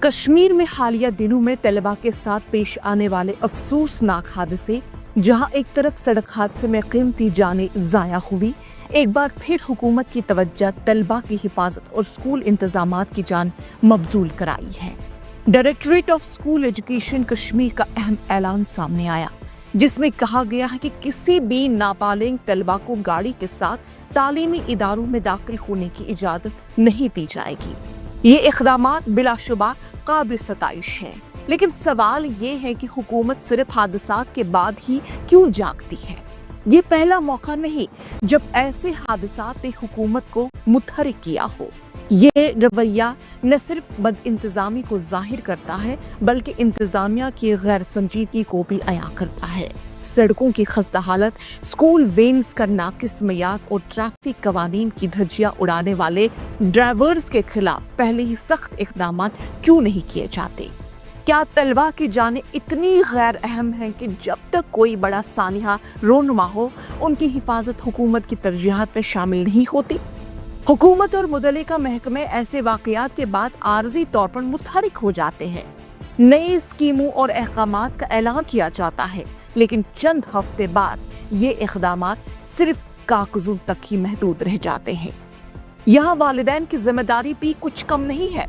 کشمیر میں حالیہ دنوں میں طلبہ کے ساتھ پیش آنے والے افسوسناک حادثے، جہاں ایک طرف سڑک حادثے میں قیمتی جانیں ضائع ہوئی، ایک بار پھر حکومت کی توجہ طلبہ کی حفاظت اور اسکول انتظامات کی جانب مبذول کرائی ہے۔ Directorate of school education Kashmir کا اہم اعلان سامنے آیا، جس میں کہا گیا ہے کہ کسی بھی نابالغ طلبہ کو گاڑی کے ساتھ تعلیمی اداروں میں داخل ہونے کی اجازت نہیں دی جائے گی۔ یہ اقدامات بلا شبہ قابل ستائش ہیں، لیکن سوال یہ ہے کہ حکومت صرف حادثات کے بعد ہی کیوں جاگتی ہے؟ یہ پہلا موقع نہیں جب ایسے حادثات نے حکومت کو متحرک کیا ہو۔ یہ رویہ نہ صرف بد انتظامی کو ظاہر کرتا ہے بلکہ انتظامیہ کی غیر سنجیدگی کو بھی عیاں کرتا ہے۔ سڑکوں کی خستہ حالت، اسکول وینز کا ناقص معیار اور ٹریفک قوانین کی دھجیاں اڑانے والے ڈرائیورز کے خلاف پہلے ہی سخت اقدامات کیوں نہیں کیے جاتے؟ کیا طلبہ کی جانیں اتنی غیر اہم ہیں کہ جب تک کوئی بڑا سانحہ رونما ہو، ان کی حفاظت حکومت کی ترجیحات میں شامل نہیں ہوتی؟ حکومت اور متعلقہ محکمے ایسے واقعات کے بعد عارضی طور پر متحرک ہو جاتے ہیں، نئی اسکیموں اور احکامات کا اعلان کیا جاتا ہے، لیکن چند ہفتے بعد یہ اقدامات صرف کاغذوں تک ہی محدود رہ جاتے ہیں۔ یہاں والدین کی ذمہ داری بھی کچھ کم نہیں ہے۔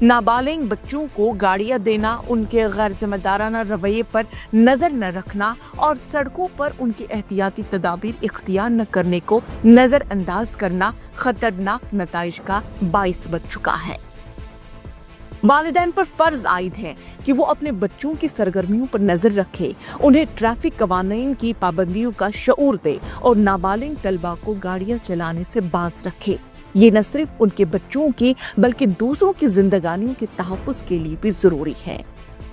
نابالغ بچوں کو گاڑیاں دینا، ان کے غیر ذمہ دارانہ رویے پر نظر نہ رکھنا اور سڑکوں پر ان کی احتیاطی تدابیر اختیار نہ کرنے کو نظر انداز کرنا خطرناک نتائج کا باعث بن چکا ہے۔ والدین پر فرض عائد ہے کہ وہ اپنے بچوں کی سرگرمیوں پر نظر رکھے، انہیں ٹریفک قوانین کی پابندیوں کا شعور دے اور نابالغ طلبہ کو گاڑیاں چلانے سے باز رکھے۔ یہ نہ صرف ان کے بچوں کی بلکہ دوسروں کی زندگانیوں کے تحفظ کے لیے بھی ضروری ہے۔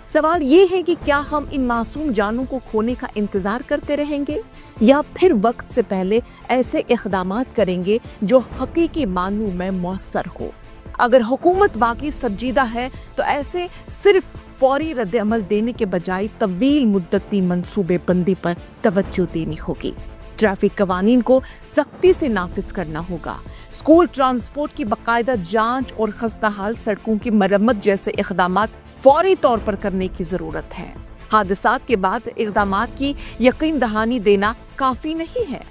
سوال یہ ہے کہ کیا ہم ان معصوم جانوں کو کھونے کا انتظار کرتے رہیں گے یا پھر وقت سے پہلے ایسے اقدامات کریں گے جو حقیقی معنوں میں مؤثر ہو؟ اگر حکومت واقعی سنجیدہ ہے تو ایسے صرف فوری رد عمل دینے کے بجائے طویل مدتی منصوبے بندی پر توجہ دینی ہوگی۔ ٹریفک قوانین کو سختی سے نافذ کرنا ہوگا، اسکول ٹرانسپورٹ کی باقاعدہ جانچ اور خستہ حال سڑکوں کی مرمت جیسے اقدامات فوری طور پر کرنے کی ضرورت ہے۔ حادثات کے بعد اقدامات کی یقین دہانی دینا کافی نہیں ہے۔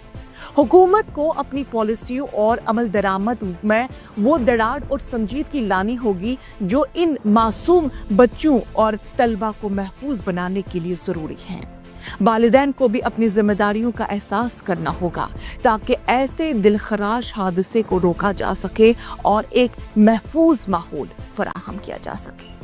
حکومت کو اپنی پالیسیوں اور عمل درآمد میں وہ دڑاڑ اور سنجیدگی لانی ہوگی جو ان معصوم بچوں اور طلبہ کو محفوظ بنانے کے لیے ضروری ہیں۔ والدین کو بھی اپنی ذمہ داریوں کا احساس کرنا ہوگا تاکہ ایسے دلخراش حادثے کو روکا جا سکے اور ایک محفوظ ماحول فراہم کیا جا سکے۔